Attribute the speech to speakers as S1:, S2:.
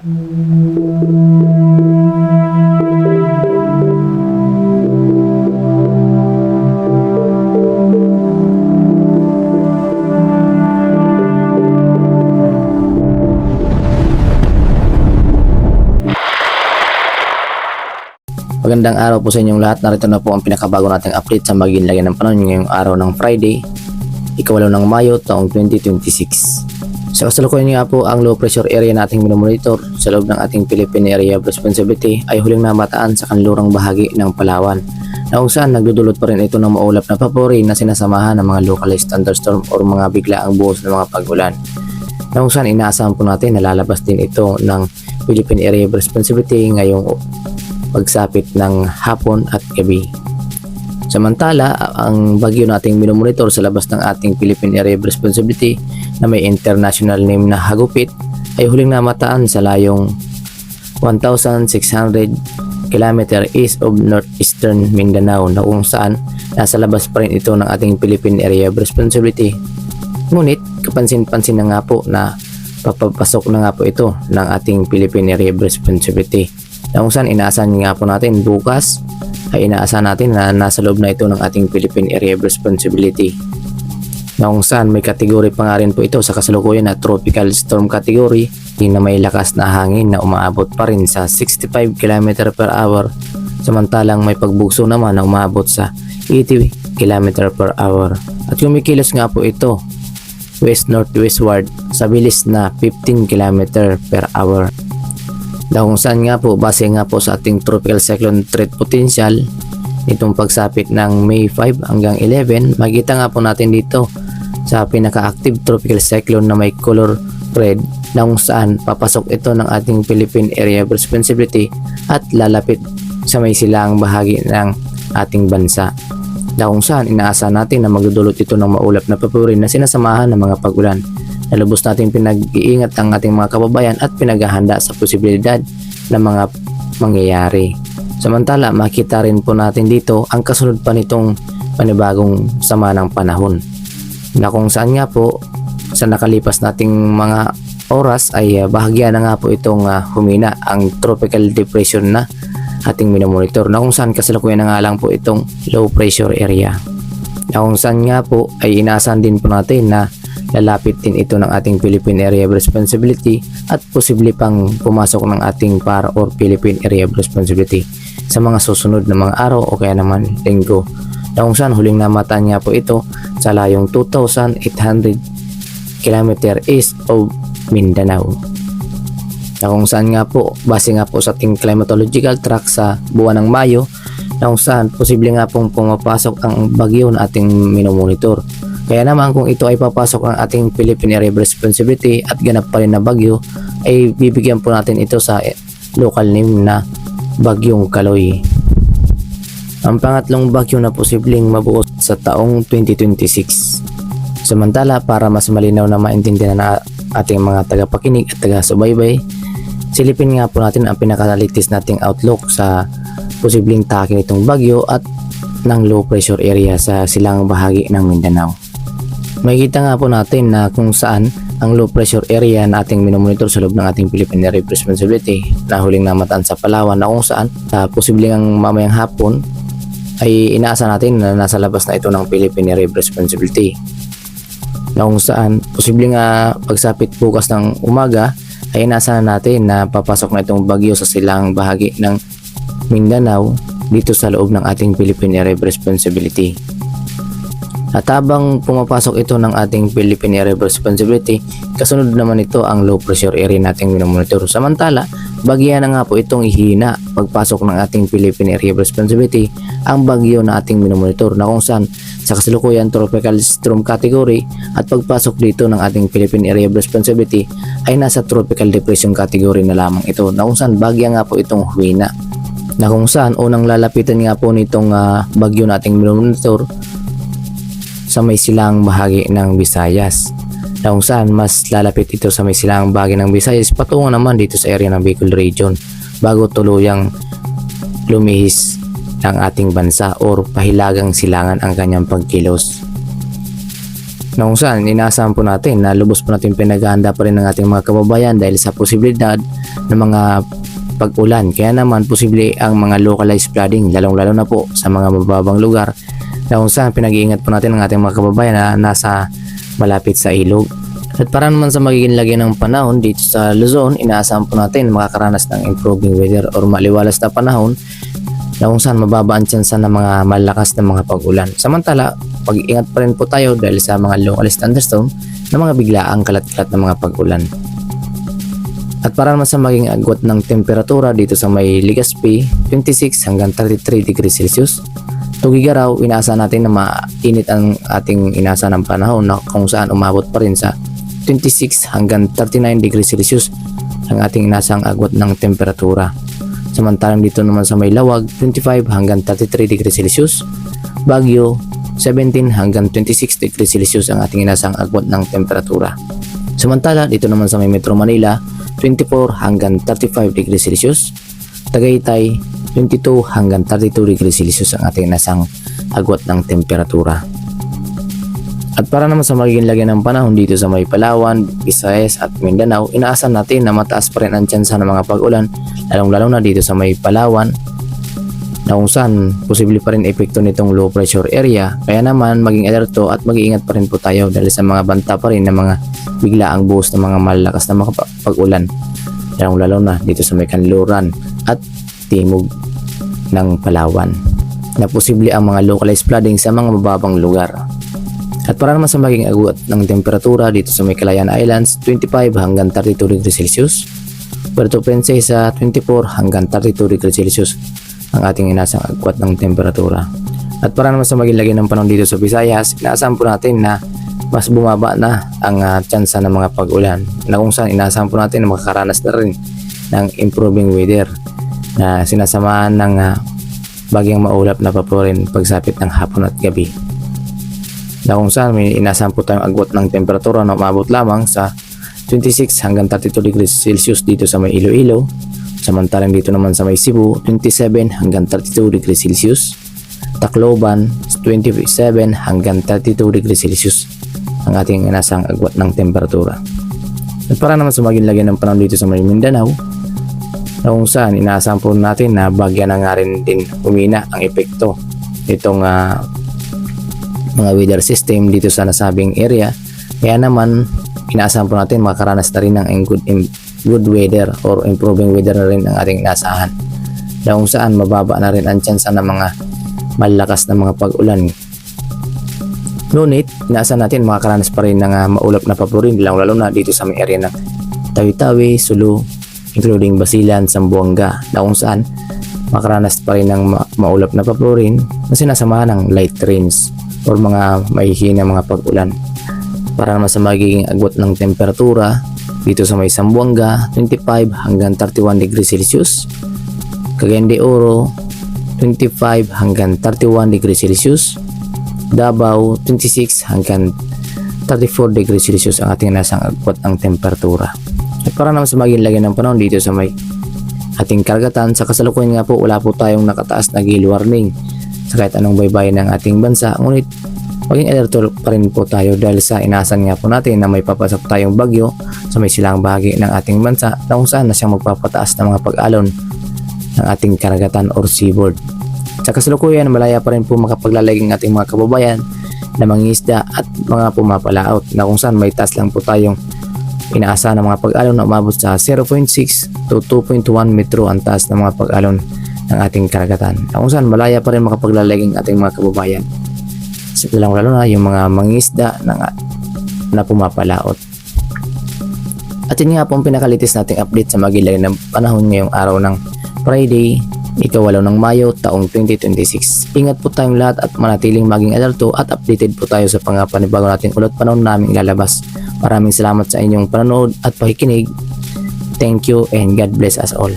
S1: Magandang araw po sa inyong lahat. Narito na po ang pinakabago nating update sa maging lagay ng panahon ngayong araw ng Friday, ika-8 ng Mayo, taong 2026. Sa kasalukuyan nga po, ang low pressure area nating minomonitor sa loob ng ating Philippine Area of Responsibility ay huling namataan sa kanlurang bahagi ng Palawan, na kung saan nagdudulot pa rin ito ng maulap na papuri na sinasamahan ng mga localized thunderstorm o mga biglaang buhos ng mga pag-ulan. Na kung saan inaasahan po natin na lalabas din ito ng Philippine Area of Responsibility ngayong pagsapit ng hapon at gabi. Samantala, ang bagyo nating minomonitor sa labas ng ating Philippine Area of Responsibility na may international name na Hagupit ay huling namataan sa layong 1,600 km east of northeastern Mindanao, na kung saan nasa labas pa rin ito ng ating Philippine Area of Responsibility. Ngunit kapansin-pansin na nga po na papapasok na nga po ito ng ating Philippine Area of Responsibility, na kung saan inaasahan nga po natin bukas ay inaasahan natin na nasa loob na ito ng ating Philippine Area of Responsibility, na kung saan may kategory pa nga rin po ito sa kasalukuyan na tropical storm category na may lakas na hangin na umaabot pa rin sa 65 km per hour, samantalang may pagbugso naman na umaabot sa 80 km per hour, at kumikilos nga po ito west-northwestward sa bilis na 15 km per hour. Na kung saan nga po, base nga po sa ating tropical cyclone threat potential nitong pagsapit ng May 5 hanggang 11, makita nga po natin dito sa pinaka-active tropical cyclone na may color red, na kung saan papasok ito ng ating Philippine Area of Responsibility at lalapit sa may silaang bahagi ng ating bansa, na kung saan inaasahan natin na magdudulot ito ng maulap na papuri na sinasamahan ng mga pag-ulan. Nalubos natin pinag-iingat ang ating mga kababayan at pinaghahanda sa posibilidad ng mga mangyayari. Samantala, makita rin po natin dito ang kasunod pa nitong panibagong sama ng panahon, na kung saan nga po sa nakalipas nating mga oras ay bahagya na nga po itong humina ang tropical depression na ating minomonitor, na kung saan kasalukuyan na nga lang po itong low pressure area, na kung saan nga po ay inaasahan din po natin na lalapit din ito ng ating Philippine Area of Responsibility at posible pang pumasok ng ating PAR or Philippine Area of Responsibility sa mga susunod na mga araw o kaya naman linggo, na kung saan huling namataan nga po ito sa layong 2,800 km east of Mindanao, na kung saan nga po, base nga po sa ating climatological track sa buwan ng Mayo, na kung saan posible nga pong pumapasok ang bagyo na ating minomonitor. Kaya naman kung ito ay papasok ang ating Philippine Area of Responsibility at ganap pa rin na bagyo, ay bibigyan po natin ito sa local name na Bagyong Kaloy, ang pangatlong bagyo na posibleng mabuo sa taong 2026. Samantala, para mas malinaw na maintindihan na ating mga tagapakinig at taga-subaybay, silipin nga po natin ang pinakalitis nating outlook sa posibleng take nitong bagyo at ng low pressure area sa silang bahagi ng Mindanao. Makikita nga po natin na kung saan ang low pressure area na ating minomonitor sa loob ng ating Philippine Area of Responsibility na huling namataan sa Palawan, na kung saan sa posibleng mamayang hapon ay inaasa natin na nasa labas na ito ng Philippine Area of Responsibility, na kung saan posibleng pagsapit bukas ng umaga ay inaasahan natin na papasok na itong bagyo sa silang bahagi ng Mindanao dito sa loob ng ating Philippine Area of Responsibility. At habang pumapasok ito ng ating Philippine Area of Responsibility, kasunod naman ito ang low pressure area nating minomonitor. Samantala, bagya na nga po itong ihina pagpasok ng ating Philippine Area of Responsibility ang bagyo na ating minomonitor, na kung saan sa kasalukuyan tropical storm category, at pagpasok dito ng ating Philippine Area of Responsibility ay nasa tropical depression category na lamang ito, na kung saan bagya nga po itong humina, na kung saan unang lalapitan nga po nitong bagyo nating minomonitor sa may silang bahagi ng Visayas, na kung saan mas lalapit ito sa may silang bahagi ng Visayas patungo naman dito sa area ng Bicol region bago tuluyang lumihis ng ating bansa or pahilagang silangan ang kanyang pagkilos. na kung saan inaasahan po natin na lubos po natin pinaghahanda pa rin ng ating mga kababayan dahil sa posibilidad ng mga pag-ulan. Kaya naman posible ang mga localized flooding, lalong-lalo na po sa mga mababang lugar na kung saan pinag-iingat po natin ng ating mga kababayan na nasa malapit sa ilog. At para naman sa magiging lagay ng panahon dito sa Luzon, inaasahan po natin makakaranas ng improving weather or maliwalas na panahon na kung saan mababa ang tsansa ng mga malakas na mga pag-ulan. Samantala, pag-iingat pa rin po tayo dahil sa mga localized thunderstorm na mga biglaang kalat-kalat na mga pag-ulan. At para naman sa maging agwat ng temperatura dito sa may Legazpi, 26 hanggang 33 degrees Celsius. Tugigaraw, inaasahan natin na mainit ang ating inaasahan ng panahon na kung saan umabot pa rin sa 26 hanggang 39 degrees Celsius ang ating inasang agwat ng temperatura. Samantalang dito naman sa may Lawag, 25 hanggang 33 degrees Celsius. Baguio, 17 hanggang 26 degrees Celsius ang ating inasang agwat ng temperatura. Samantala dito naman sa may Metro Manila, 24 hanggang 35 degrees Celsius. Tagaytay, 22 hanggang 32 degrees Celsius ang ating inasang agwat ng temperatura. At para naman sa magiging lagyan ng panahon dito sa may Palawan, Visayas at Mindanao, inaasahan natin na mataas pa rin ang tsansa ng mga pag-ulan, lalong-lalo na dito sa may Palawan na kung saan posible pa rin epekto nitong low pressure area. Kaya naman maging alerto at mag-iingat pa rin po tayo dahil sa mga banta pa rin ng mga biglaang buhos ng mga malakas na mga pag-ulan, lalong-lalo na dito sa may Kanluran at timog ng Palawan na posible ang mga localized flooding sa mga mababang lugar. At para naman sa maging agwat ng temperatura dito sa may Calayan Islands, 25 hanggang 32 degrees Celsius. Puerto Princesa, 24 hanggang 32 degrees Celsius ang ating inasang agwat ng temperatura. At para naman sa maging lagay ng panahon dito sa Visayas, inaasahan po natin na mas bumaba na ang tsansa ng mga pag-ulan na kung saan inaasahan po natin na makakaranas na rin ng improving weather na sinasamahan ng bagyang maulap na papurin pagsapit ng hapon at gabi. Na kung saan may inaasahan po tayong agwat ng temperatura na umabot lamang sa 26 hanggang 32 degrees Celsius dito sa may Iloilo. Samantalang dito naman sa may Cebu, 27 hanggang 32 degrees Celsius. Tacloban, 27 hanggang 32 degrees Celsius ang ating inasang agwat ng temperatura. At para naman sa maging lagyan ng panahon dito sa may Mindanao, na kung saan inaasahan po natin na bagya na nga rin din humina ang epekto nitong mga weather system dito sa nasabing area. Kaya naman inaasahan po natin makakaranas na rin ng good weather or improving weather na rin ang ating inaasahan na kung saan mababa na rin ang tsansa ng mga malakas na mga pag-ulan. Ngunit inaasahan natin makakaranas pa rin ng maulap na papurin, lalo na dito sa may area ng Tawi-Tawi, Sulu, including Basilan, Zamboanga, na kung saan makakaranas pa rin ng maulap na papurin na sinasamahan ng light rains or mga mahihina mga pag-ulan. Para naman sa magiging agwat ng temperatura dito sa may Zamboanga, 25 hanggang 31 degrees Celsius. Cagayan de Oro, 25 hanggang 31 degrees Celsius. Davao, 26 hanggang 34 degrees Celsius ang ating nasang agwat ng temperatura. At para naman sa magiging lagyan ng panahon dito sa may ating karagatan, sa kasalukuyan nga po wala po tayong nakataas na gale warning sa kahit anong baybayin ng ating bansa. Ngunit maging alerto pa rin po tayo dahil sa inaasahan nga po natin na may papasok tayong bagyo sa may silang bahagi ng ating bansa na kung saan na siyang magpapataas ng mga pag-alon ng ating karagatan or seaboard. Sa kasalukuyan, malaya pa rin po makapaglalagay ng ating mga kababayan na mangingisda at mga pumapalaot na kung saan may taas lang po tayong inaasahan ng mga pag-alon na umabot sa 0.6 to 2.1 metro ang taas ng mga pag-alon ng ating karagatan. Kung saan malaya pa rin makapaglalagay ng ating mga kababayan. Lalo na yung mga mangingisda na pumapalaot. At yun nga po ang pinakalitis nating update sa magilay ng panahon ngayong araw ng Friday, ika-8 ng Mayo, taong 2026. Ingat po tayong lahat at manatiling maging alerto at updated po tayo sa panibago nating ulat panahon naming ilalabas. Maraming salamat sa inyong panonood at pakikinig. Thank you and God bless us all.